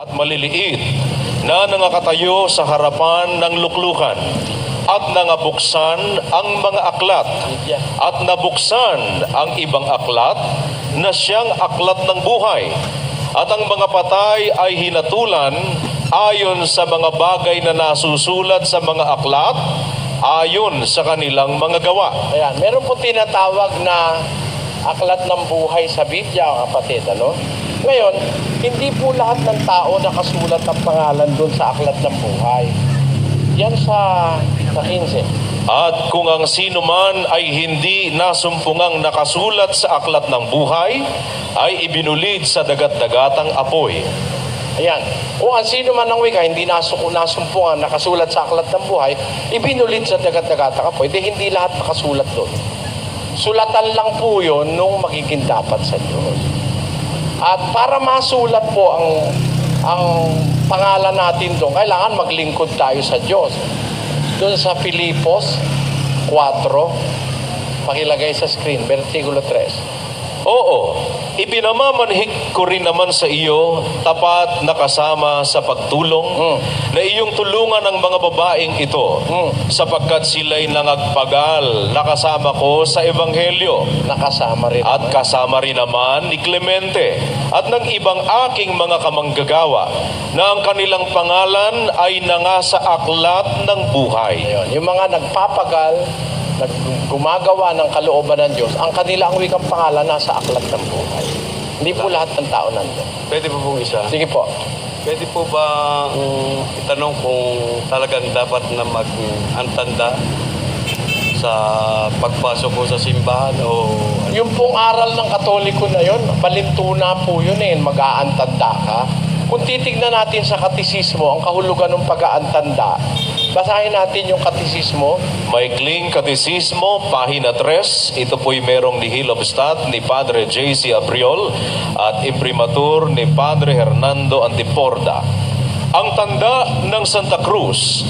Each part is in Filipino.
at maliliit na nangakatayo sa harapan ng luklukan at nangabuksan ang mga aklat at nabuksan ang ibang aklat na siyang aklat ng buhay at ang mga patay ay hinatulan ayon sa mga bagay na nasusulat sa mga aklat ayon sa kanilang mga gawa. Ayan, meron po tinatawag na aklat ng buhay sa Biblia, kapatid, ano? Ngayon, hindi po lahat ng tao nakasulat ang pangalan doon sa aklat ng buhay. Yan sa 15. At kung ang sino man ay hindi nasumpungang nakasulat sa aklat ng buhay, ay ibinulid sa dagat-dagatang apoy. Ayan. Kung ang sino man ng wika, hindi nasumpungan, nakasulat sa aklat ng buhay, ibinulid sa dagat-dagatang apoy. Hindi lahat nakasulat doon. Sulatan lang po yun nung magiging dapat sa Diyos. At para masulat po ang pangalan natin doon, kailangan maglingkod tayo sa Diyos. Doon sa Filipos 4, pakilagay sa screen, versikulo 3. Oo, ipinamamanhik ko rin naman sa iyo, tapat na kasama sa pagtulong, na iyong tulungan ang mga babaeng ito, sapagkat sila'y nangagpagal, nakasama ko sa Ebanghelyo. Nakasama rin. At kasama rin naman ni Clemente at ng ibang aking mga kamanggagawa, na ang kanilang pangalan ay nangasa aklat ng buhay. Ayun, yung mga nagpapagal, gumagawa ng kalooban ng Diyos, ang kanilang wikang pangalan nasa aklat ng buhay. Hindi po lahat ng tao nandun. Pwede po pong isa. Sige po. Pwede po ba itanong kung talagang dapat na mag-antanda sa pagpasok ko sa simbahan o Yung pong aral ng Katoliko na yun, balintuna po yun mag-aantanda ka. Kung titignan natin sa katisismo, ang kahulugan ng pag-aantanda, basahin natin yung katisismo. Maikling Katisismo, pahina 3. Ito po'y merong nihil obstat ni Padre J.C. Abriol at imprimatur ni Padre Hernando Antiporda. Ang tanda ng Santa Cruz.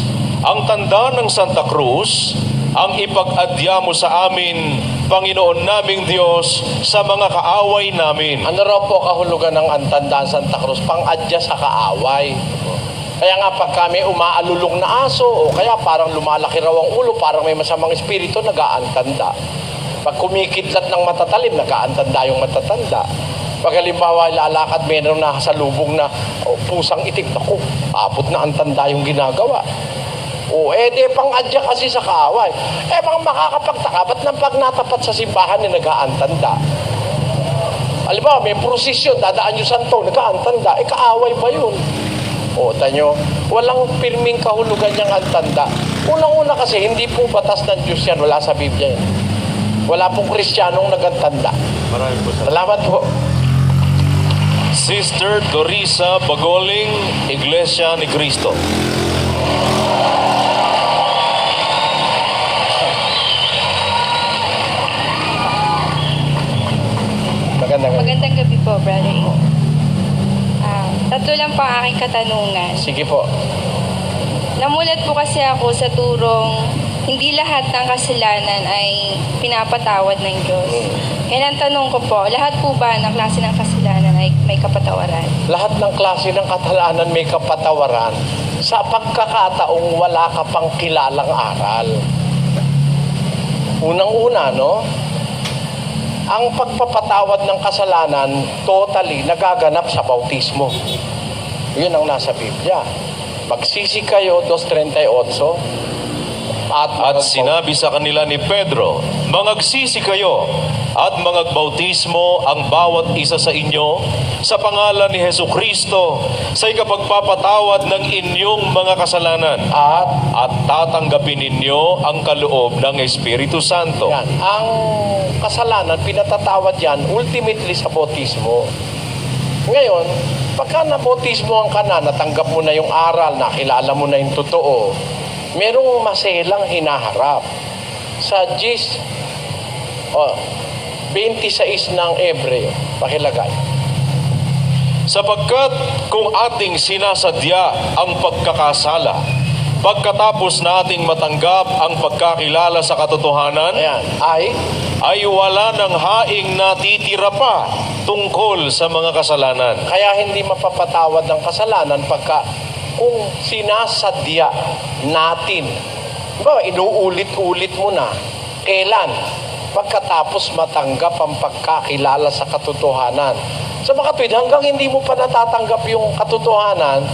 Ang tanda ng Santa Cruz, ang ipag-adya mo sa amin, Panginoon naming Diyos, sa mga kaaway namin. Ano raw po kahulugan ng antanda ng Santa Cruz? Pang-adya sa kaaway. Kaya nga pag kami umaalulong na aso o kaya parang lumalaki raw ang ulo, parang may masamang espiritu, nag-aantanda. Pag kumikidlat ng matatalim, nag-aantanda yung matatanda. Pag halimbawa lalakad, meron na sa lubong na pusang itik, naku, abot na antanda yung ginagawa. O pang-adya kasi sa kaaway. Mga makakapagtaka, ba't nang pag natapat sa simbahan nag-aantanda? Halimbawa, may prosesyon, dadaan yung santo, nag-aantanda. Kaaway ba yun? O, tanyo, walang pirming kahulugan niyang antanda. Unang-una kasi, hindi po batas ng Diyos yan. Wala sa Biblia yan. Wala pong Kristiyanong nagantanda. maraming po sa Salamat po. Sister Dorisa Bagoling, Iglesia ni Cristo. Magandang gabi po, Brother A. Tatlo lang po ang aking katanungan. Sige po. Namulat po kasi ako sa turong hindi lahat ng kasalanan ay pinapatawad ng Diyos. Kaya ang tanong ko po, lahat po ba ng klase ng kasalanan ay may kapatawaran? Lahat ng klase ng kasalanan may kapatawaran sa pagkakataong wala ka pang kilalang aral. Unang-una, no? Ang pagpapatawad ng kasalanan totally nagaganap sa bautismo. Yun ang nasa Biblia. Magsisi kayo, 2:38. At sinabi sa kanila ni Pedro, mangagsisi kayo at mangagbautismo ang bawat isa sa inyo sa pangalan ni Hesukristo sa ikapagpapatawad ng inyong mga kasalanan at tatanggapin ninyo ang kaloob ng Espiritu Santo. Yan. Ang kasalanan, pinatatawad yan ultimately sa bautismo. Ngayon, pagka nabautismo ka na, natanggap mo na yung aral, nakilala mo na yung totoo, merong maselang hinaharap. Sa 26 ng Ebreo, pakilagay. Sapagkat kung ating sinasadya ang pagkakasala, pagkatapos nating matanggap ang pagkakilala sa katotohanan, Ayan, ay wala ng haing natitira pa tungkol sa mga kasalanan. kaya hindi mapapatawad ng kasalanan pagka kung sinasadya natin. Diba, inuulit-ulit mo na. Kailan? Pagkatapos matanggap ang pagkakilala sa katotohanan. Sa mga kapatid, hanggang hindi mo pa natatanggap yung katotohanan,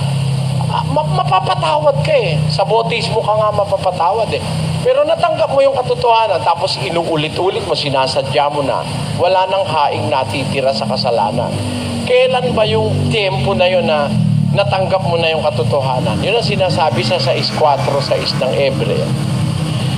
mapapatawad ka eh. Sa bautismo ka nga mapapatawad eh. Pero natanggap mo yung katotohanan, tapos inuulit-ulit mo, sinasadya mo na, wala nang haing natitira sa kasalanan. Kailan ba yung tempo na yun na natanggap mo na yung katotohanan? Yun ang sinasabi sa 6:4 ng Hebreo.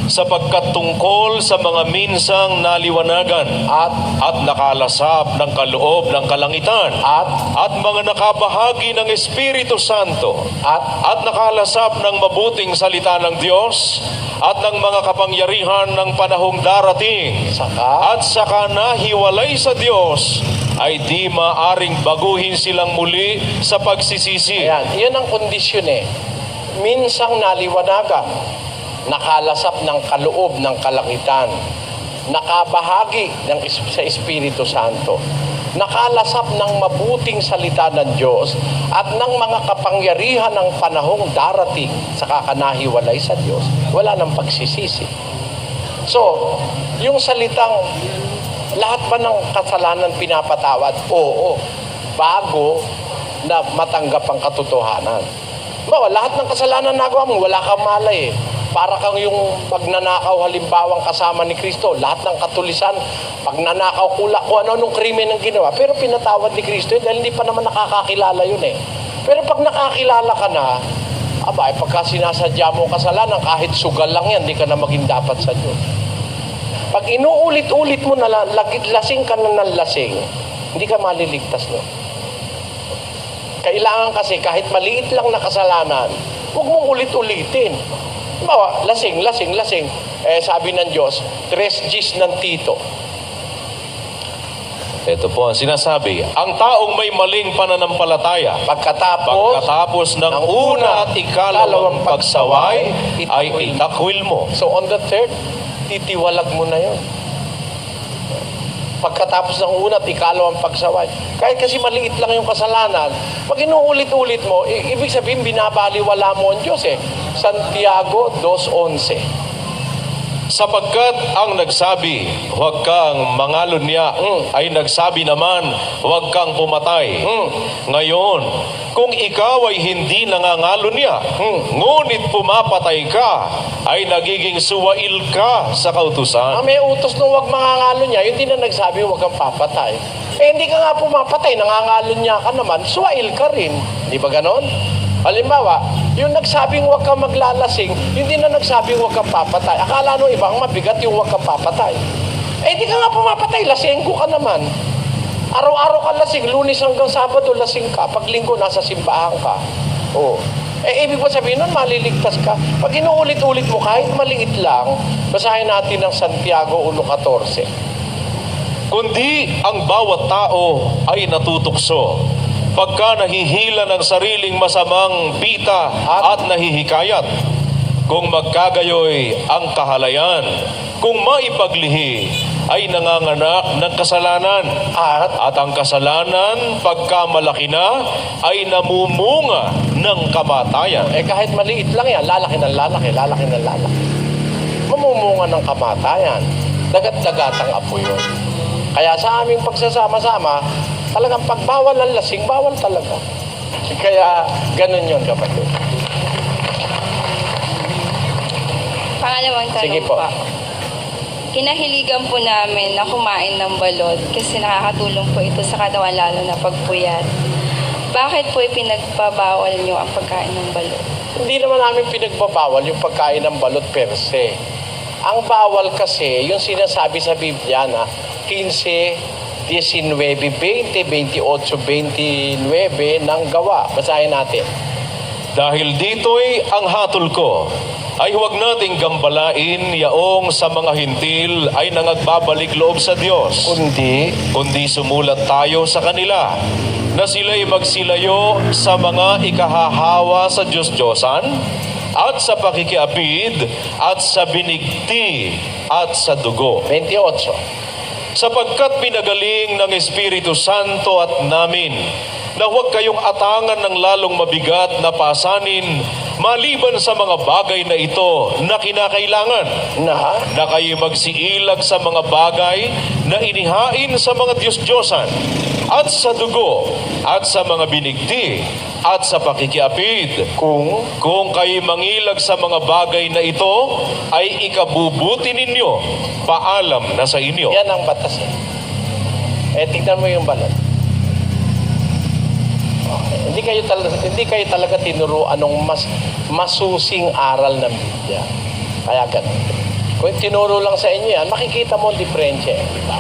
Sapagkat tungkol sa mga minsang naliwanagan at nakalasap ng kaloob ng kalangitan at mga nakabahagi ng Espiritu Santo at nakalasap ng mabuting salita ng Diyos at ng mga kapangyarihan ng panahong darating at saka nahiwalay sa Diyos, ay di maaring baguhin silang muli sa pagsisisi. Ayan, yun ang kondisyon eh. Minsang naliwanagan, nakalasap ng kaloob ng kalangitan, nakabahagi sa Espiritu Santo, nakalasap ng mabuting salita ng Diyos at ng mga kapangyarihan ng panahong darating sa kakanahiwalay sa Diyos, wala nang pagsisisi. So, yung salitang lahat ba ng kasalanan pinapatawad? Oo, bago na matanggap ang katotohanan. Bawa, lahat ng kasalanan nagawa mo, wala kang malay eh. Para kang yung pagnanakaw halimbawang kasama ni Kristo, lahat ng katulisan, pagnanakaw, kung ano-anong krimen ang ginawa, pero pinatawad ni Kristo dahil hindi pa naman nakakakilala yun eh. Pero pag nakakilala ka na, pagka sinasadya mo kasalanan, kahit sugal lang yan, hindi ka na maging dapat sa Diyos. Pag inuulit-ulit mo na lasing ka na ng lasing, hindi ka maliligtas no. Kailangan kasi kahit maliit lang na kasalanan, huwag mong ulit-ulitin. Bawa, lasing. Sabi ng Diyos, 3 Gs ng Tito. Ito po ang sinasabi, ang taong may maling pananampalataya, pagkatapos ng una at ikalawang pagsaway, ay itakwil mo. So on the third, titiwalag mo na yun. Pagkatapos ng una at ikalawang pagsaway. Kahit kasi maliit lang yung kasalanan, pag inuulit-ulit mo, ibig sabihin binabaliwala mo ang Diyos eh. Santiago 2:11. Sapagkat ang nagsabi, huwag kang mangalunya, ay nagsabi naman, huwag kang pumatay. Ngayon, kung ikaw ay hindi nangangalunya, ngunit pumapatay ka, ay nagiging suwail ka sa kautusan. May utos nung huwag mangangalunya, yun din na nagsabi huwag kang papatay. Hindi ka nga pumapatay, nangangalunya ka naman, suwail ka rin. Di ba ganon? Halimbawa, yung nagsabing huwag kang maglalasing, hindi na nagsabing huwag kang papatay. Akala nung ibang mabigat yung huwag kang papatay. Hindi ka nga pumapatay, lasenggo ka naman. Araw-araw ka lasing, Lunes hanggang Sabado lasing ka. Pag Linggo, nasa simbahan ka. Ibig ko sabihin nun, maliligtas ka. Pag inuulit-ulit mo, kahit maliit lang, basahin natin ng Santiago 1:14. Kundi ang bawat tao ay natutukso pagka nahihila ng sariling masamang pita at nahihikayat. Kung magkagayoy ang kahalayan, kung maipaglihi, ay nanganganak ng kasalanan. At ang kasalanan, pagka malaki na, ay namumunga ng kamatayan. Kahit maliit lang yan, lalaki ng lalaki. Mamumunga ng kamatayan. Dagat-dagat ang apo yun. Kaya sa aming pagsasama-sama, talagang pagbawal ang lasing, bawal talaga. Kaya ganun yun, kapatid. Pangalawang tanong Sige po. Kinahiligan po namin na kumain ng balot kasi nakakatulong po ito sa katawan, lalo na pagpuyat. Bakit po ipinagbabawal nyo ang pagkain ng balot? Hindi naman namin pinagbabawal yung pagkain ng balot per se. Ang bawal kasi, yung sinasabi sa Biblia na 15, 19, 20, 28, 29 ng gawa. Basahin natin. Dahil dito'y ang hatol ko, ay huwag nating gambalain yaong sa mga hintil ay nangagbabalik loob sa Diyos. Kundi sumulat tayo sa kanila na sila'y magsilayo sa mga ikahahawa sa Diyos-Diyosan at sa pakikiapid, at sa binigti, at sa dugo. 28. Sapagkat pinagaling ng Espiritu Santo at namin na huwag kayong atangan ng lalong mabigat na pasanin maliban sa mga bagay na ito na kinakailangan, na kayo magsiilag sa mga bagay na inihain sa mga Diyos-Diyosan, at sa dugo, at sa mga binigti, at sa pakikiapid. Kung kayo mangilag sa mga bagay na ito, ay ikabubuti ninyo, paalam na sa inyo. Yan ang batas. Tignan mo yung balat. Okay. Hindi kayo talaga tinuruan ng masusing aral ng Biblia. Kaya ganun. Kung tinuro lang sa inyo yan, makikita mo ang diferensya. Diba?